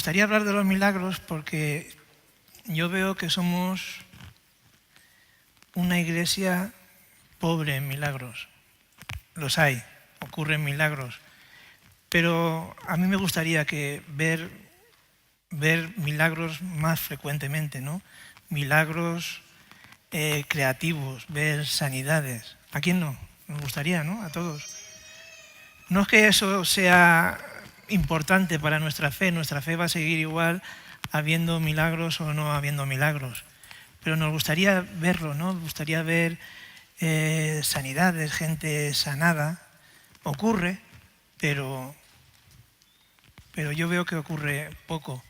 gustaría hablar de los milagros porque yo veo que somos una iglesia pobre en milagros. Los hay, ocurren milagros. Pero a mí me gustaría ver milagros más frecuentemente, ¿no? Milagros creativos, ver sanidades. ¿A quién no? Nos gustaría, ¿no? A todos. No es que eso sea importante para nuestra fe va a seguir igual habiendo milagros o no habiendo milagros. Pero nos gustaría verlo, ¿no? Nos gustaría ver sanidades, gente sanada. Ocurre, pero yo veo que ocurre poco.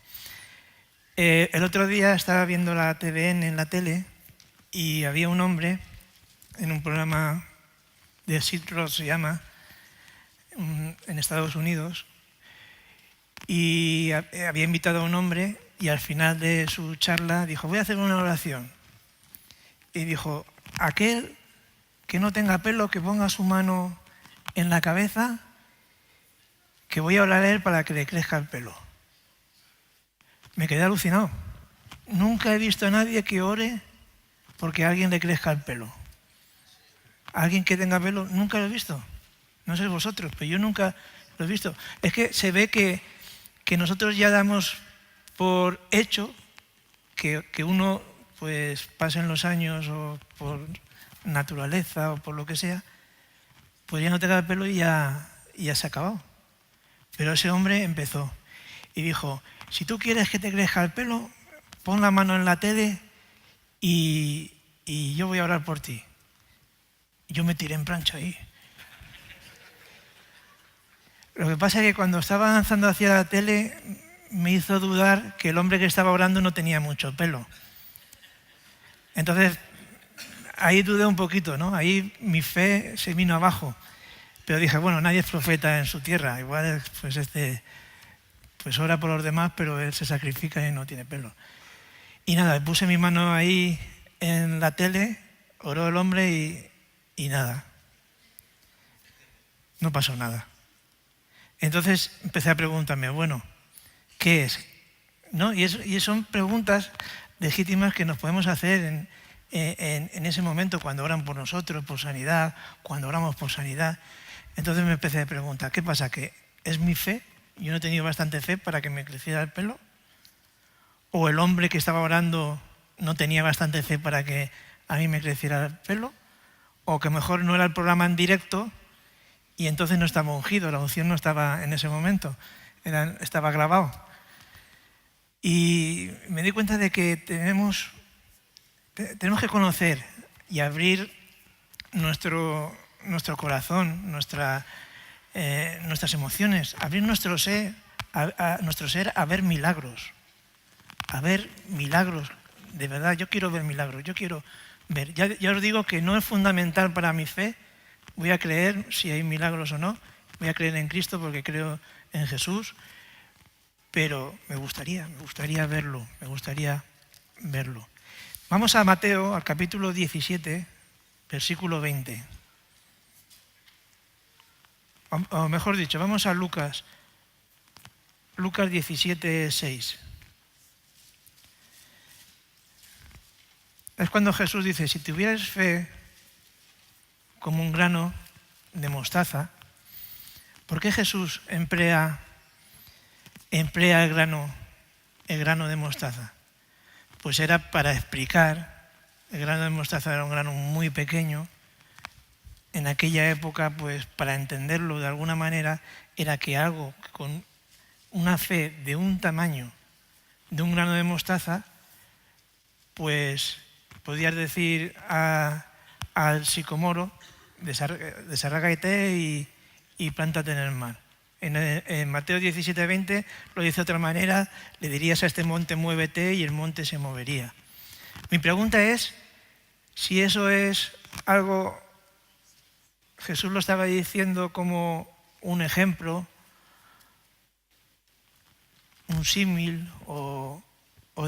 El otro día estaba viendo la TVN en la tele y había un hombre en un programa de Sid Roth, se llama, en Estados Unidos, y había invitado a un hombre y al final de su charla dijo, voy a hacer una oración. Y dijo, aquel que no tenga pelo, que ponga su mano en la cabeza, que voy a orar a él para que le crezca el pelo. Me quedé alucinado. Nunca he visto a nadie que ore porque a alguien le crezca el pelo. Alguien que tenga pelo, nunca lo he visto. No sé vosotros, pero yo nunca lo he visto. Es que se ve que nosotros ya damos por hecho que uno, pues pasen los años o por naturaleza o por lo que sea, pues ya no tenga el pelo y ya se ha acabado. Pero ese hombre empezó y dijo, si tú quieres que te crezca el pelo, pon la mano en la tele y yo voy a orar por ti. Yo me tiré en plancha ahí. Lo que pasa es que cuando estaba avanzando hacia la tele me hizo dudar que el hombre que estaba orando no tenía mucho pelo. Entonces, ahí dudé un poquito, ¿no? Ahí mi fe se vino abajo. Pero dije, bueno, nadie es profeta en su tierra. Igual, pues ora por los demás, pero él se sacrifica y no tiene pelo. Y nada, puse mi mano ahí en la tele, oró el hombre y nada. No pasó nada. Entonces empecé a preguntarme, bueno, ¿qué es? ¿No? Y son preguntas legítimas que nos podemos hacer en ese momento cuando oran por nosotros, por sanidad, cuando oramos por sanidad. Entonces me empecé a preguntar, ¿qué pasa? ¿Que es mi fe? ¿Yo no he tenido bastante fe para que me creciera el pelo? ¿O el hombre que estaba orando no tenía bastante fe para que a mí me creciera el pelo? ¿O que mejor no era el programa en directo y entonces no estaba ungido, la unción no estaba en ese momento, estaba grabado? Y me di cuenta de que tenemos que conocer y abrir nuestro corazón, nuestras emociones, abrir nuestro ser a ver milagros. A ver milagros, de verdad, yo quiero ver milagros, yo quiero ver. Ya os digo que no es fundamental para mi fe, voy a creer si hay milagros o no, voy a creer en Cristo porque creo en Jesús, pero me gustaría verlo, Vamos a Mateo, al capítulo 17, versículo 20. O mejor dicho, vamos a Lucas 17, 6. Es cuando Jesús dice, si tuvieras fe como un grano de mostaza, ¿por qué Jesús emplea el grano de mostaza? Pues era para explicar, el grano de mostaza era un grano muy pequeño, en aquella época, pues para entenderlo de alguna manera, era que algo con una fe de un tamaño de un grano de mostaza, pues podías decir al sicomoro, desarrágate y plántate en el mar. En Mateo 17, 20 lo dice de otra manera, le dirías a este monte, muévete, y el monte se movería. Mi pregunta es, si eso es algo, Jesús lo estaba diciendo como un ejemplo, un símil o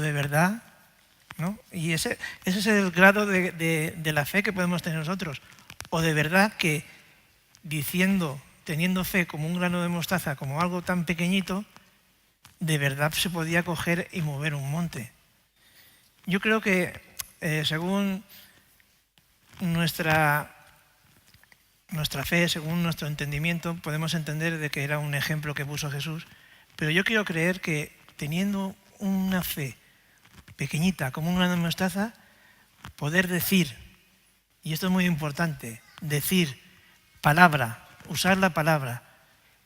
de verdad, ¿no? Y ese es el grado de la fe que podemos tener nosotros. O de verdad que teniendo fe como un grano de mostaza, como algo tan pequeñito, de verdad se podía coger y mover un monte. Yo creo que según nuestra fe, según nuestro entendimiento, podemos entender de que era un ejemplo que puso Jesús, pero yo quiero creer que teniendo una fe pequeñita, como un grano de mostaza, poder decir, y esto es muy importante, decir palabra, usar la palabra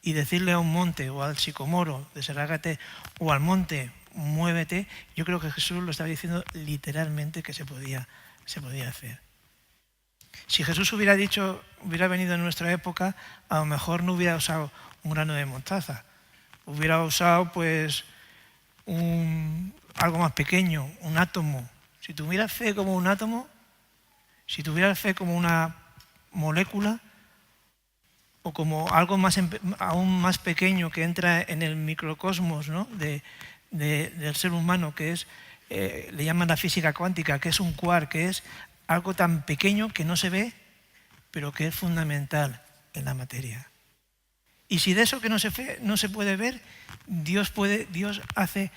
y decirle a un monte o al sicomoro, desarrágate, o al monte, muévete, yo creo que Jesús lo estaba diciendo literalmente que se podía hacer. Si Jesús hubiera venido en nuestra época, a lo mejor no hubiera usado un grano de mostaza, hubiera usado pues algo más pequeño, un átomo. Si tuvieras fe como un átomo, si tuvieras fe como una molécula o como algo aún más pequeño que entra en el microcosmos, ¿no? del ser humano, que es, le llaman la física cuántica, que es un quark, que es algo tan pequeño que no se ve, pero que es fundamental en la materia. Y si de eso que no se puede ver, Dios hace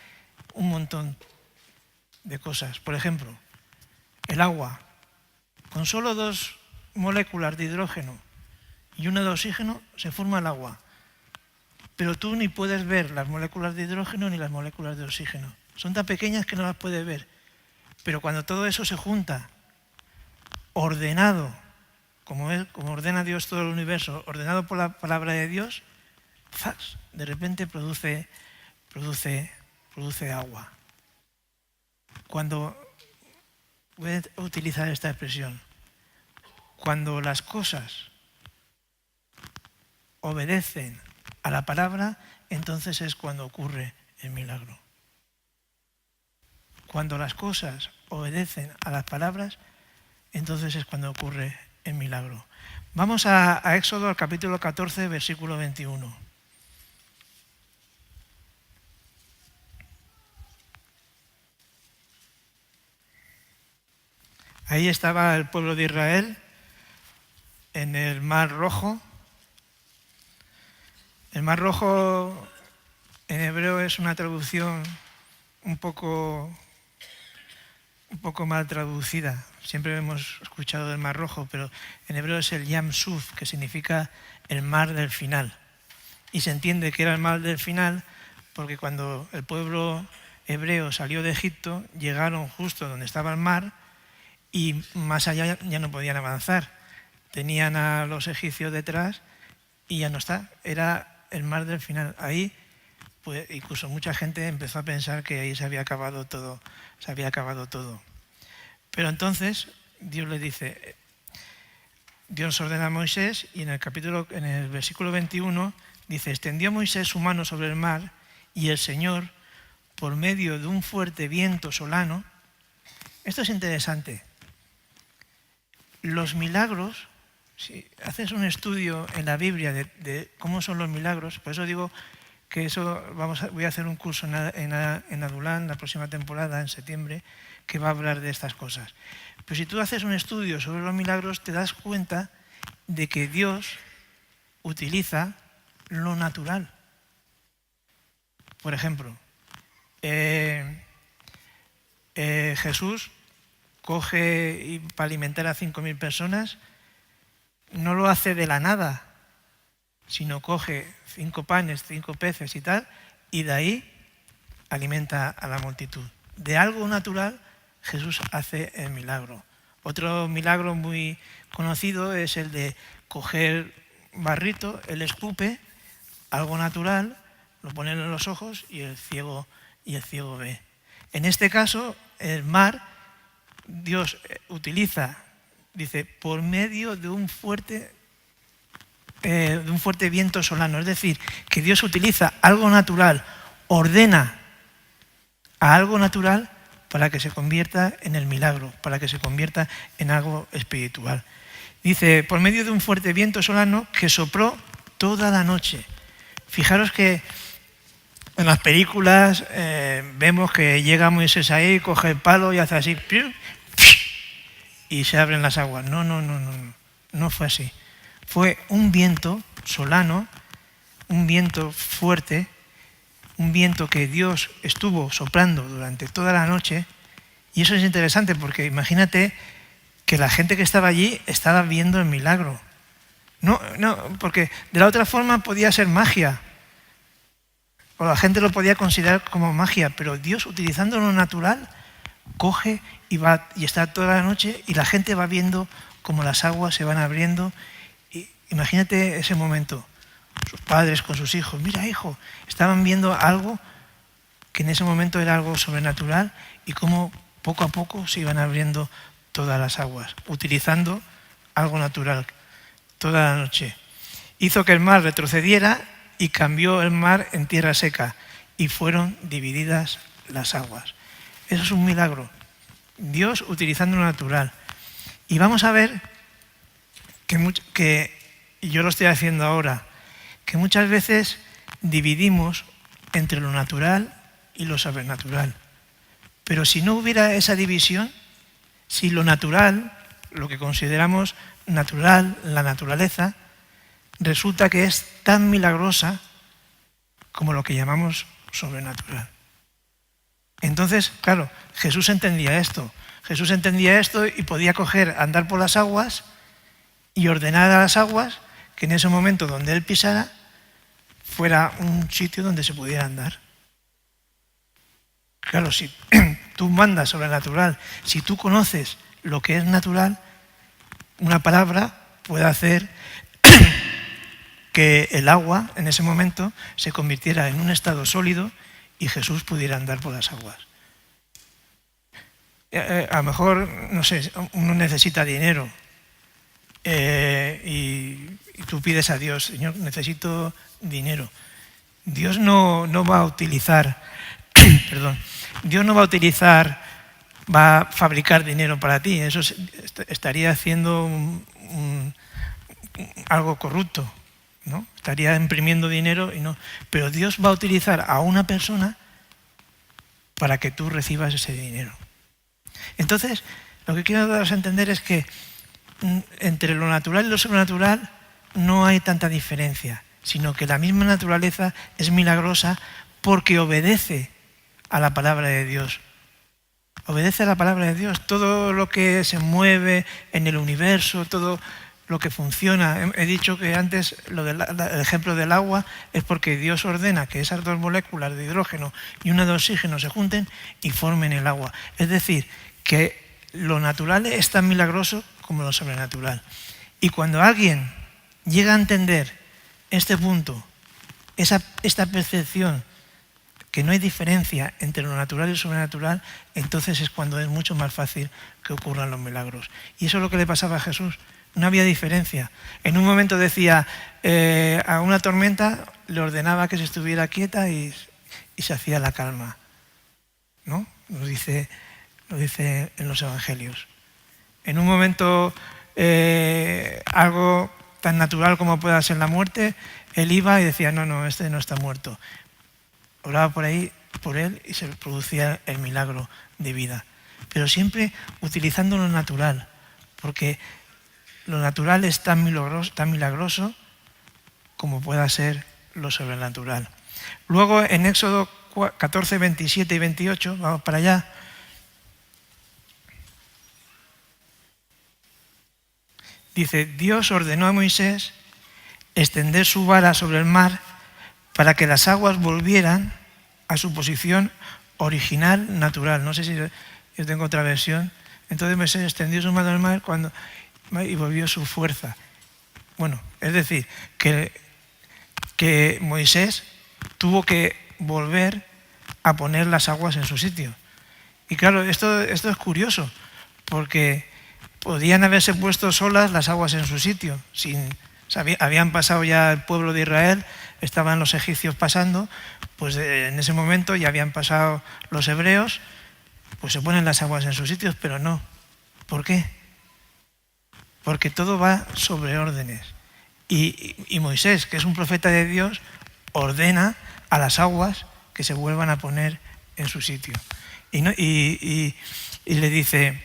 un montón de cosas. Por ejemplo, el agua. Con solo 2 moléculas de hidrógeno y una de oxígeno se forma el agua. Pero tú ni puedes ver las moléculas de hidrógeno ni las moléculas de oxígeno. Son tan pequeñas que no las puedes ver. Pero cuando todo eso se junta, ordenado, como ordena Dios todo el universo, ordenado por la palabra de Dios, ¡zas!, de repente produce agua. Voy a utilizar esta expresión, cuando las cosas obedecen a la palabra, entonces es cuando ocurre el milagro. Cuando las cosas obedecen a las palabras, entonces es cuando ocurre el milagro. Vamos a Éxodo, al capítulo 14, versículo 21. Ahí estaba el pueblo de Israel en el Mar Rojo. El Mar Rojo en hebreo es una traducción un poco mal traducida. Siempre hemos escuchado del Mar Rojo, pero en hebreo es el Yam Suf, que significa el mar del final. Y se entiende que era el mar del final porque cuando el pueblo hebreo salió de Egipto, llegaron justo donde estaba el mar y más allá ya no podían avanzar. Tenían a los egipcios detrás y ya no está. Era el mar del final. Ahí, pues, incluso mucha gente empezó a pensar que ahí se había acabado todo. Pero entonces Dios le dice, Dios ordena a Moisés y en el versículo 21 dice, extendió Moisés su mano sobre el mar y el Señor, por medio de un fuerte viento solano. Esto es interesante. Los milagros, si haces un estudio en la Biblia de cómo son los milagros, por eso digo que voy a hacer un curso en Adulán la próxima temporada, en septiembre, que va a hablar de estas cosas. Pero si tú haces un estudio sobre los milagros, te das cuenta de que Dios utiliza lo natural. Por ejemplo, Jesús coge y para alimentar a 5.000 personas, no lo hace de la nada, sino coge 5 panes, 5 peces y tal, y de ahí alimenta a la multitud. De algo natural, Jesús hace el milagro. Otro milagro muy conocido es el de coger barrito, él escupe, algo natural, lo pone en los ojos y el ciego ve. En este caso, el mar, Dios utiliza, dice, por medio de un fuerte viento solano. Es decir, que Dios utiliza algo natural, ordena a algo natural para que se convierta en el milagro, para que se convierta en algo espiritual. Dice, por medio de un fuerte viento solano que sopló toda la noche. Fijaros que en las películas vemos que llega Moisés ahí, coge el palo y hace así, y se abren las aguas. No fue así. Fue un viento solano, un viento fuerte, un viento que Dios estuvo soplando durante toda la noche. Y eso es interesante porque imagínate que la gente que estaba allí estaba viendo el milagro. No, porque de la otra forma podía ser magia, o la gente lo podía considerar como magia, pero Dios, utilizando lo natural, coge y está toda la noche y la gente va viendo cómo las aguas se van abriendo. Y imagínate ese momento, sus padres con sus hijos, mira hijo, estaban viendo algo que en ese momento era algo sobrenatural y cómo poco a poco se iban abriendo todas las aguas, utilizando algo natural toda la noche. Hizo que el mar retrocediera y cambió el mar en tierra seca y fueron divididas las aguas. Eso es un milagro. Dios utilizando lo natural. Y vamos a ver que yo lo estoy haciendo ahora, que muchas veces dividimos entre lo natural y lo sobrenatural. Pero si no hubiera esa división, si lo natural, lo que consideramos natural, la naturaleza, resulta que es tan milagrosa como lo que llamamos sobrenatural. Entonces, claro, Jesús entendía esto. Jesús entendía esto y podía andar por las aguas y ordenar a las aguas que en ese momento donde él pisara fuera un sitio donde se pudiera andar. Claro, si tú mandas sobrenatural, si tú conoces lo que es natural, una palabra puede hacer que el agua en ese momento se convirtiera en un estado sólido y Jesús pudiera andar por las aguas. A lo mejor, no sé, uno necesita dinero y tú pides a Dios, Señor, necesito dinero. Dios no va a utilizar, Dios no va a utilizar, va a fabricar dinero para ti. Eso estaría haciendo algo corrupto, ¿no? Estaría imprimiendo dinero y no. Pero Dios va a utilizar a una persona para que tú recibas ese dinero. Entonces, lo que quiero daros a entender es que entre lo natural y lo sobrenatural no hay tanta diferencia, sino que la misma naturaleza es milagrosa porque obedece a la palabra de Dios. Obedece a la palabra de Dios. Todo lo que se mueve en el universo, todo lo que funciona. He dicho que antes el ejemplo del agua es porque Dios ordena que esas dos moléculas de hidrógeno y una de oxígeno se junten y formen el agua. Es decir, que lo natural es tan milagroso como lo sobrenatural. Y cuando alguien llega a entender este punto, esta percepción, que no hay diferencia entre lo natural y lo sobrenatural, entonces es cuando es mucho más fácil que ocurran los milagros. Y eso es lo que le pasaba a Jesús. No había diferencia. En un momento decía a una tormenta, le ordenaba que se estuviera quieta y se hacía la calma, ¿no? Lo dice en los evangelios. En un momento algo tan natural como pueda ser la muerte, él iba y decía, no, este no está muerto. Oraba por él y se producía el milagro de vida. Pero siempre utilizando lo natural, porque lo natural es tan milagroso como pueda ser lo sobrenatural. Luego en Éxodo 14, 27 y 28, vamos para allá. Dice, Dios ordenó a Moisés extender su vara sobre el mar para que las aguas volvieran a su posición original, natural. No sé si yo tengo otra versión. Entonces Moisés extendió su mano al mar y volvió su fuerza. Bueno, es decir, que Moisés tuvo que volver a poner las aguas en su sitio. Y claro, esto es curioso, porque podían haberse puesto solas las aguas en su sitio. Habían pasado ya el pueblo de Israel, estaban los egipcios pasando, pues en ese momento ya habían pasado los hebreos, pues se ponen las aguas en sus sitios, pero no. ¿Por qué? Porque todo va sobre órdenes. Y Moisés, que es un profeta de Dios, ordena a las aguas que se vuelvan a poner en su sitio. Y le dice,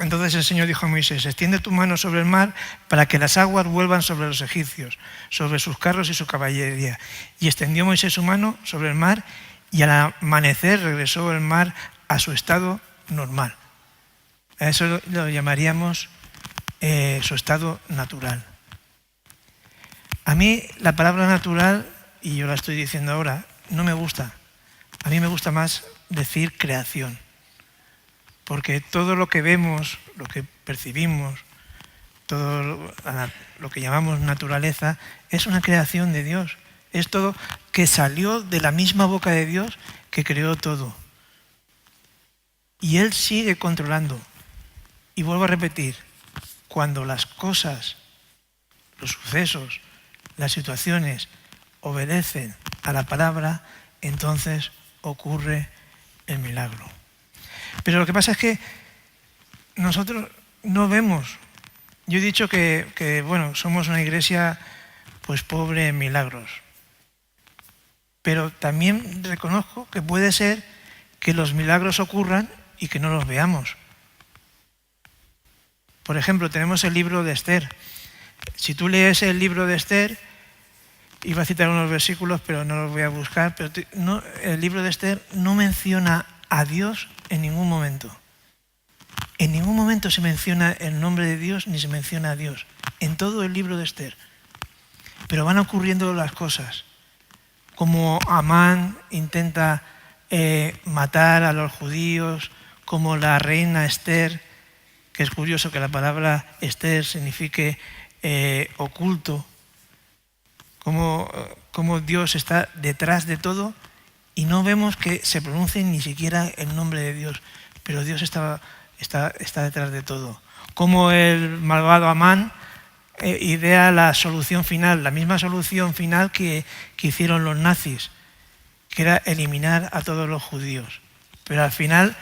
entonces el Señor dijo a Moisés, extiende tu mano sobre el mar para que las aguas vuelvan sobre los egipcios, sobre sus carros y su caballería. Y extendió Moisés su mano sobre el mar y al amanecer regresó el mar a su estado normal. A eso lo llamaríamos su estado natural. A mí la palabra natural, y yo la estoy diciendo ahora, no me gusta. A mí me gusta más decir creación. Porque todo lo que vemos, lo que percibimos, todo lo que llamamos naturaleza, es una creación de Dios. Es todo que salió de la misma boca de Dios que creó todo. Y Él sigue controlando. Y vuelvo a repetir, cuando las cosas, los sucesos, las situaciones obedecen a la palabra, entonces ocurre el milagro. Pero lo que pasa es que nosotros no vemos. Yo he dicho que bueno, somos una iglesia pues pobre en milagros. Pero también reconozco que puede ser que los milagros ocurran y que no los veamos. Por ejemplo, tenemos el libro de Esther. Si tú lees el libro de Esther, iba a citar unos versículos, pero no los voy a buscar, pero el libro de Esther no menciona a Dios en ningún momento. En ningún momento se menciona el nombre de Dios ni se menciona a Dios. En todo el libro de Esther. Pero van ocurriendo las cosas. Como Amán intenta matar a los judíos, como la reina Esther, que es curioso que la palabra Esther signifique oculto, como Dios está detrás de todo y no vemos que se pronuncie ni siquiera el nombre de Dios, pero Dios está detrás de todo. Como el malvado Amán idea la solución final, la misma solución final que hicieron los nazis, que era eliminar a todos los judíos. Pero al final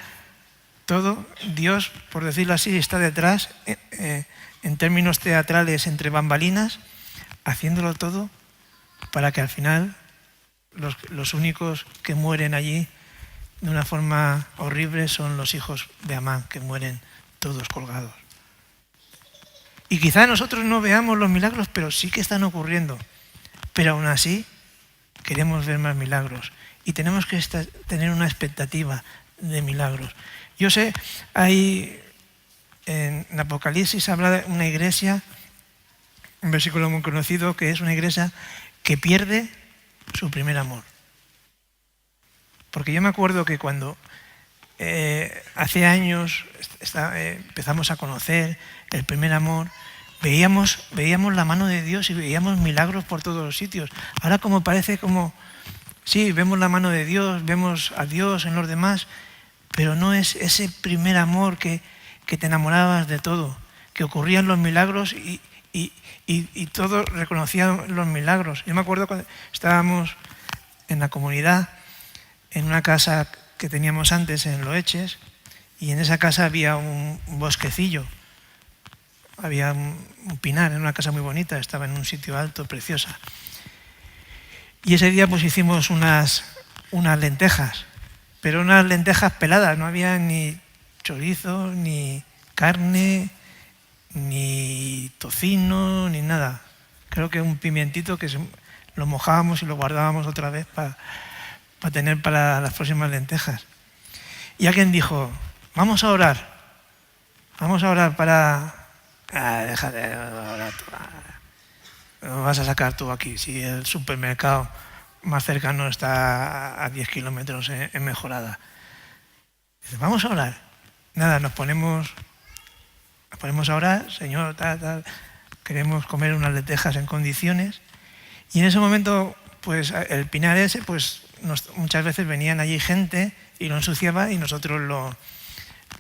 todo, Dios, por decirlo así, está detrás, en términos teatrales, entre bambalinas, haciéndolo todo para que al final los únicos que mueren allí de una forma horrible son los hijos de Amán, que mueren todos colgados. Y quizá nosotros no veamos los milagros, pero sí que están ocurriendo. Pero aún así queremos ver más milagros y tenemos que tener una expectativa de milagros. Yo sé, en Apocalipsis habla de una iglesia, un versículo muy conocido, que es una iglesia que pierde su primer amor. Porque yo me acuerdo que cuando hace años empezamos a conocer el primer amor, veíamos la mano de Dios y veíamos milagros por todos los sitios. Ahora como parece como, sí, vemos la mano de Dios, vemos a Dios en los demás, pero no es ese primer amor que te enamorabas de todo, que ocurrían los milagros y todos reconocían los milagros. Yo me acuerdo cuando estábamos en la comunidad, en una casa que teníamos antes en Loeches, y en esa casa había un bosquecillo, había un pinar, en una casa muy bonita, estaba en un sitio alto, preciosa. Y ese día pues hicimos unas lentejas, pero unas lentejas peladas, no había ni chorizo, ni carne, ni tocino, ni nada. Creo que un pimientito que lo mojábamos y lo guardábamos otra vez para tener para las próximas lentejas. Y alguien dijo, vamos a orar para... déjate de orar tú. Lo vas a sacar tú aquí, si el supermercado más cercano está a 10 kilómetros en Mejorada. Dice, vamos a orar. Nada, nos ponemos a orar, Señor, tal, queremos comer unas lentejas en condiciones. Y en ese momento, pues el pinar ese, pues muchas veces venían allí gente y lo ensuciaba y nosotros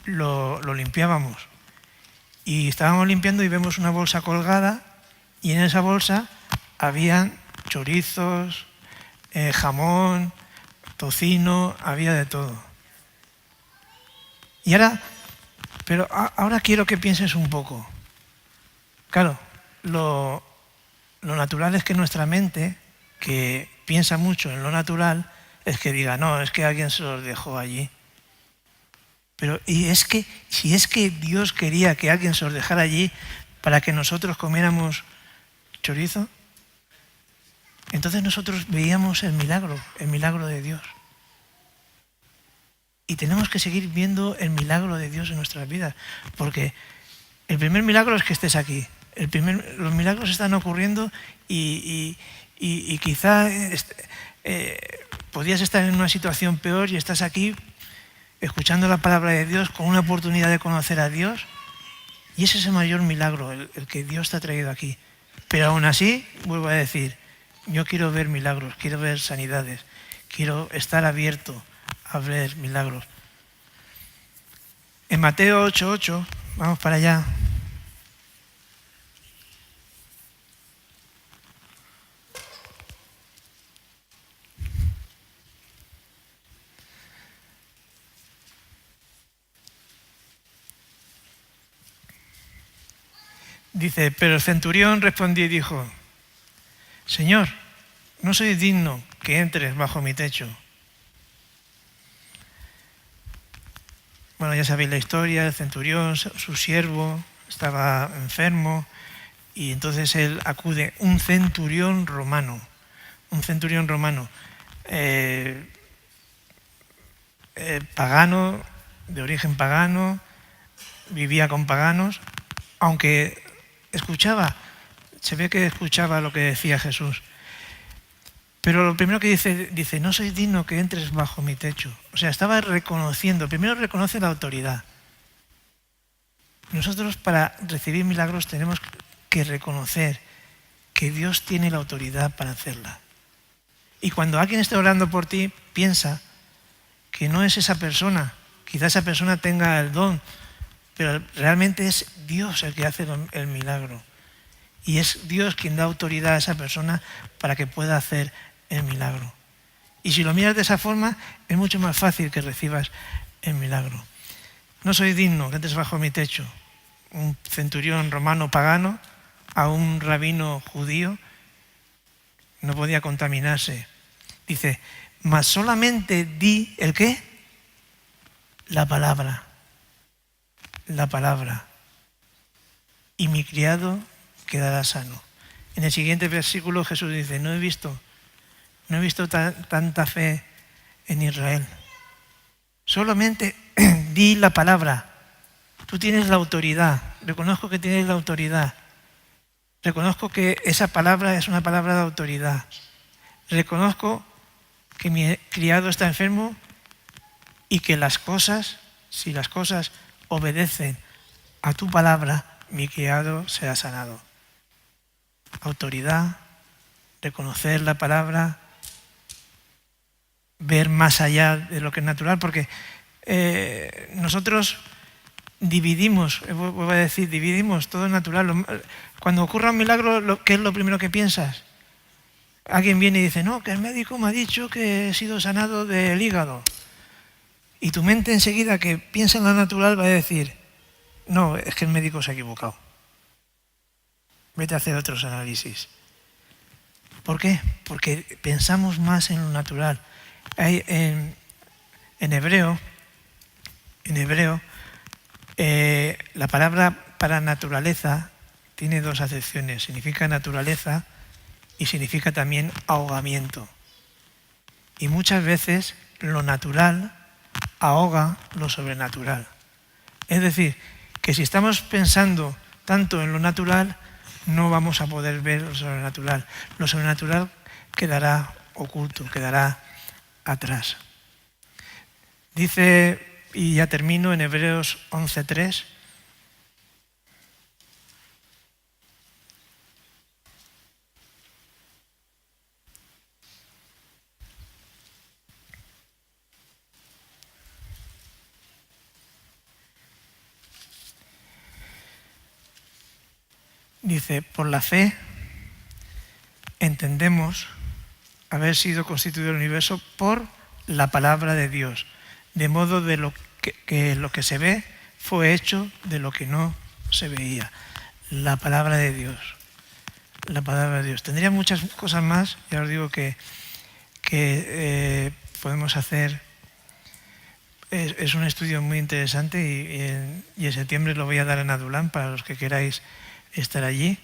lo limpiábamos. Y estábamos limpiando y vemos una bolsa colgada y en esa bolsa habían chorizos, jamón, tocino, había de todo. Y ahora quiero que pienses un poco. Claro, lo natural es que nuestra mente, que piensa mucho en lo natural, es que diga, no, es que alguien se los dejó allí. Pero si es que Dios quería que alguien se los dejara allí para que nosotros comiéramos chorizo, entonces nosotros veíamos el milagro de Dios. Y tenemos que seguir viendo el milagro de Dios en nuestras vidas, porque el primer milagro es que estés aquí. Los milagros están ocurriendo y quizá podías estar en una situación peor y estás aquí escuchando la palabra de Dios con una oportunidad de conocer a Dios. Y ese es el mayor milagro, el que Dios te ha traído aquí. Pero aún así, vuelvo a decir, yo quiero ver milagros, quiero ver sanidades, quiero estar abierto a ver milagros. En Mateo 8:8, vamos para allá. Dice, pero el centurión respondió y dijo, Señor, no soy digno que entres bajo mi techo. Bueno, ya sabéis la historia, el centurión, su siervo, estaba enfermo y entonces él acude, un centurión romano, pagano, de origen pagano, vivía con paganos, aunque se ve que escuchaba lo que decía Jesús. Pero lo primero que dice, no soy digno que entres bajo mi techo. O sea, estaba reconociendo, primero reconoce la autoridad. Nosotros para recibir milagros tenemos que reconocer que Dios tiene la autoridad para hacerla. Y cuando alguien esté orando por ti, piensa que no es esa persona, quizá esa persona tenga el don, pero realmente es Dios el que hace el milagro. Y es Dios quien da autoridad a esa persona para que pueda hacer el milagro. Y si lo miras de esa forma, es mucho más fácil que recibas el milagro. No soy digno que entres bajo mi techo. Un centurión romano pagano a un rabino judío no podía contaminarse. Dice, mas solamente di ¿el qué? La palabra. La palabra. Y mi criado quedará sano. En el siguiente versículo Jesús dice, no he visto tanta fe en Israel. Solamente di la palabra. Tú tienes la autoridad. Reconozco que tienes la autoridad. Reconozco que esa palabra es una palabra de autoridad. Reconozco que mi criado está enfermo y que si las cosas obedecen a tu palabra, mi criado será sanado. Autoridad, reconocer la palabra, ver más allá de lo que es natural, porque nosotros dividimos todo es natural. Cuando ocurra un milagro, ¿qué es lo primero que piensas? Alguien viene y dice, no, que el médico me ha dicho que he sido sanado del hígado. Y tu mente enseguida que piensa en lo natural va a decir, no, es que el médico se ha equivocado. Vete a hacer otros análisis. ¿Por qué? Porque pensamos más en lo natural. En hebreo, la palabra para naturaleza tiene dos acepciones. Significa naturaleza y significa también ahogamiento. Y muchas veces lo natural ahoga lo sobrenatural. Es decir, que si estamos pensando tanto en lo natural, no vamos a poder ver lo sobrenatural. Lo sobrenatural quedará oculto, quedará atrás. Dice, y ya termino, en Hebreos 11:3, dice, por la fe entendemos haber sido constituido el universo por la palabra de Dios, de modo de que lo que se ve fue hecho de lo que no se veía. La palabra de Dios. La palabra de Dios. Tendría muchas cosas más, ya os digo que podemos hacer. Es un estudio muy interesante y en septiembre lo voy a dar en Adulán para los que queráis estar allí.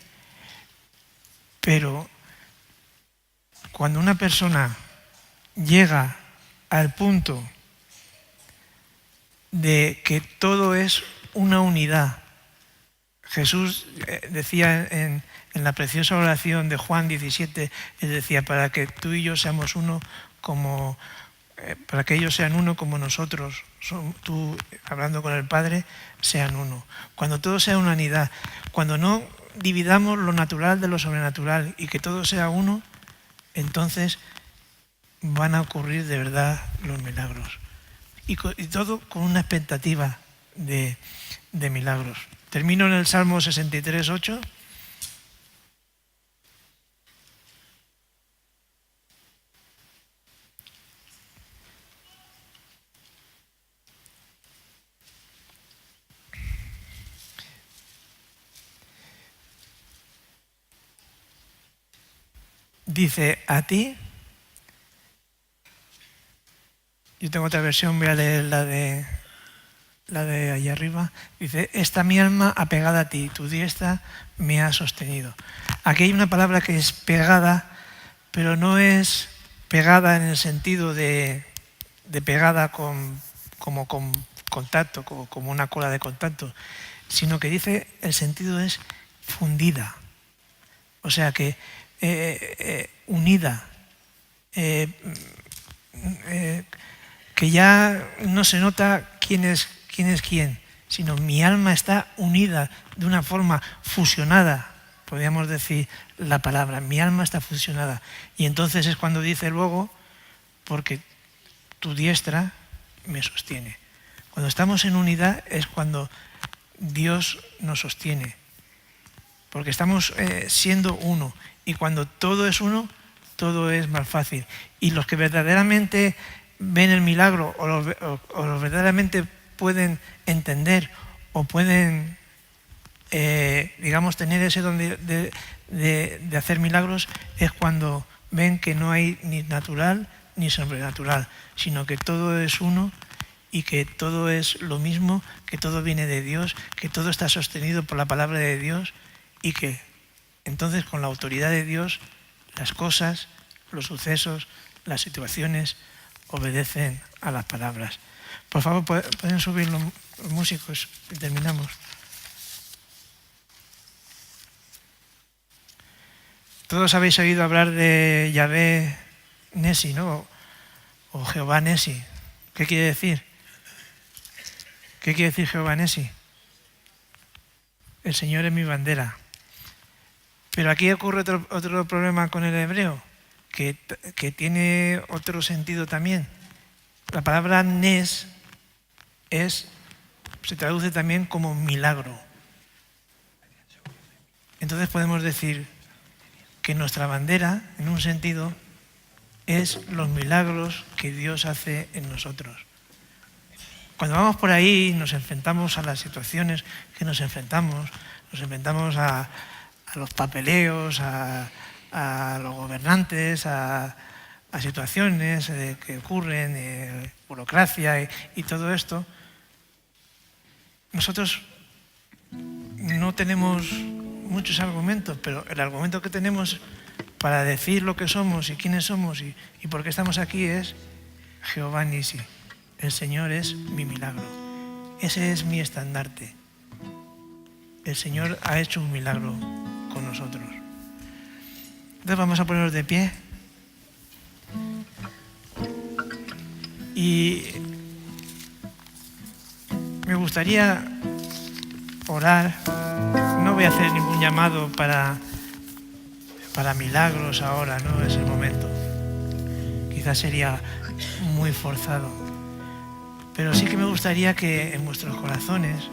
Pero cuando una persona llega al punto de que todo es una unidad. Jesús decía en la preciosa oración de Juan 17, él decía, para que tú y yo seamos uno como, para que ellos sean uno como nosotros, tú hablando con el Padre, sean uno. Cuando todo sea una unidad, cuando no dividamos lo natural de lo sobrenatural y que todo sea uno, entonces van a ocurrir de verdad los milagros. Y todo con una expectativa de milagros. Termino en el Salmo 63, 8. Dice, a ti, yo tengo otra versión, voy a leer la de allá arriba, dice, está mi alma apegada a ti, tu diestra me ha sostenido. Aquí hay una palabra que es pegada, pero no es pegada en el sentido de pegada como con contacto, como una cola de contacto, sino que dice, el sentido es fundida. O sea que unida, que ya no se nota quién es quién, sino mi alma está unida de una forma fusionada, podríamos decir la palabra, mi alma está fusionada. Y entonces es cuando dice luego, porque tu diestra me sostiene. Cuando estamos en unidad es cuando Dios nos sostiene, porque estamos siendo uno. Y cuando todo es uno, todo es más fácil. Y los que verdaderamente ven el milagro o los verdaderamente pueden entender o pueden, digamos, tener ese don de hacer milagros, es cuando ven que no hay ni natural ni sobrenatural, sino que todo es uno y que todo es lo mismo, que todo viene de Dios, que todo está sostenido por la palabra de Dios y que entonces con la autoridad de Dios las cosas, los sucesos, las situaciones obedecen a las palabras. Por favor, pueden subir los músicos y terminamos. Todos habéis oído hablar de Yahvé Nesi, ¿no? O Jehová Nesi. ¿Qué quiere decir? ¿Qué quiere decir Jehová Nesi? El Señor es mi bandera. Pero aquí ocurre otro problema con el hebreo, que tiene otro sentido también. La palabra Nes se traduce también como milagro. Entonces podemos decir que nuestra bandera, en un sentido, es los milagros que Dios hace en nosotros. Cuando vamos por ahí nos enfrentamos a las situaciones que nos enfrentamos a los papeleos, a los gobernantes, a situaciones que ocurren, burocracia y todo esto. Nosotros no tenemos muchos argumentos, pero el argumento que tenemos para decir lo que somos y quiénes somos y por qué estamos aquí es Jehová Nisi. El Señor es mi milagro. Ese es mi estandarte. El Señor ha hecho un milagro con nosotros. Entonces vamos a ponernos de pie. Y me gustaría orar. No voy a hacer ningún llamado para milagros ahora, no es el momento. Quizás sería muy forzado. Pero sí que me gustaría que en vuestros corazones,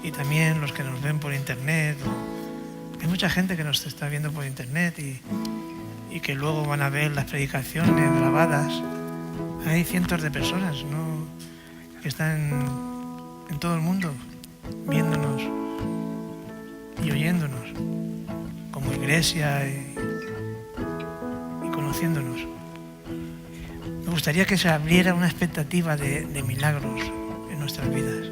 y también los que nos ven por internet, hay mucha gente que nos está viendo por internet y que luego van a ver las predicaciones grabadas. Hay cientos de personas, ¿no?, que están en todo el mundo viéndonos y oyéndonos como iglesia y conociéndonos. Me gustaría que se abriera una expectativa de milagros en nuestras vidas,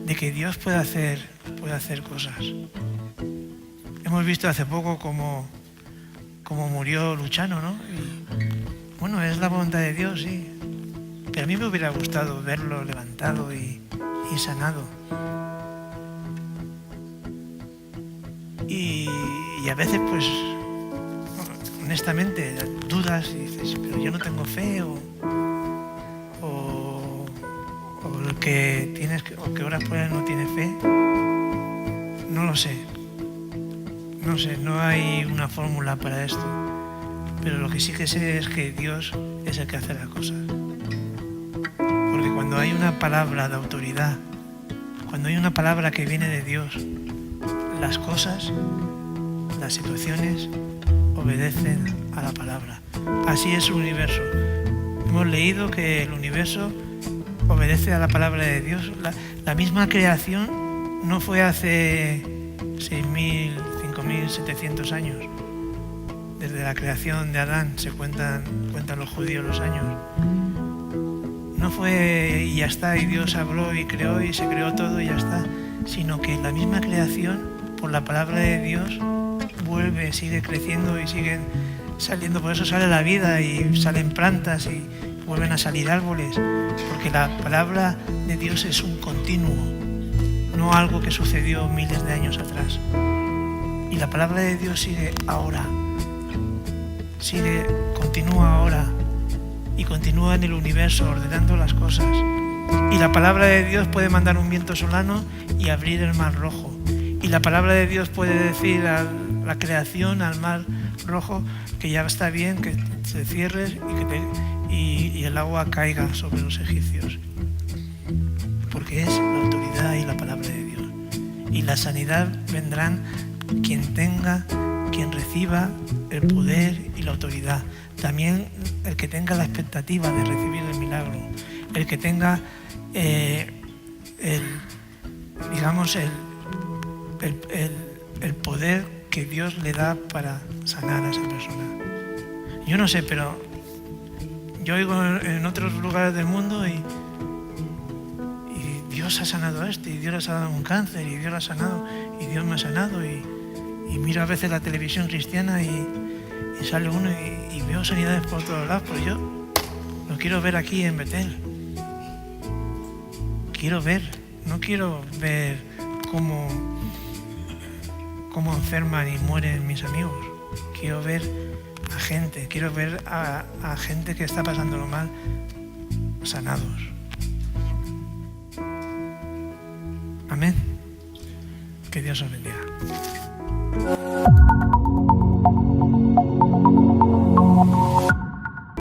de que Dios pueda hacer cosas. Hemos visto hace poco cómo murió Luchano, ¿no? Y, bueno, es la voluntad de Dios, sí, Pero a mí me hubiera gustado verlo levantado y sanado. Y a veces, pues, honestamente, dudas y dices, pero yo no tengo fe, o el que tienes o que oras por él no tiene fe. No lo sé. No sé, no hay una fórmula para esto. Pero lo que sí que sé es que Dios es el que hace las cosas. Porque cuando hay una palabra de autoridad, cuando hay una palabra que viene de Dios, las cosas, las situaciones obedecen a la palabra. Así es el universo. Hemos leído que el universo obedece a la palabra de Dios. La misma creación no fue hace 6.000, 5.700 años. Desde la creación de Adán se cuentan los judíos los años. No fue y ya está, y Dios habló y creó y se creó todo y ya está, sino que la misma creación, por la palabra de Dios, vuelve, sigue creciendo y siguen saliendo. Por eso sale la vida y salen plantas y vuelven a salir árboles, porque la palabra de Dios es un continuo, no algo que sucedió miles de años atrás. Y la palabra de Dios sigue ahora, continúa ahora y continúa en el universo ordenando las cosas. Y la palabra de Dios puede mandar un viento solano y abrir el mar rojo. Y la palabra de Dios puede decir a la creación, al mar rojo, que ya está bien, que se cierre y el agua caiga sobre los egipcios. Porque es la autoridad y la palabra de Dios. Y la sanidad vendrán quien reciba el poder y la autoridad. También el que tenga la expectativa de recibir el milagro. El que tenga el poder que Dios le da para sanar a esa persona. Yo no sé, pero yo oigo en otros lugares del mundo y Dios ha sanado a este, y Dios ha sanado un cáncer, y Dios lo ha sanado, y Dios me ha sanado, y miro a veces la televisión cristiana y sale uno y veo sanidades por todos lados, pero yo lo quiero ver aquí en Betel. No quiero ver cómo enferman y mueren mis amigos. Quiero ver a gente que está pasándolo mal, sanados. Amén. Que Dios os bendiga.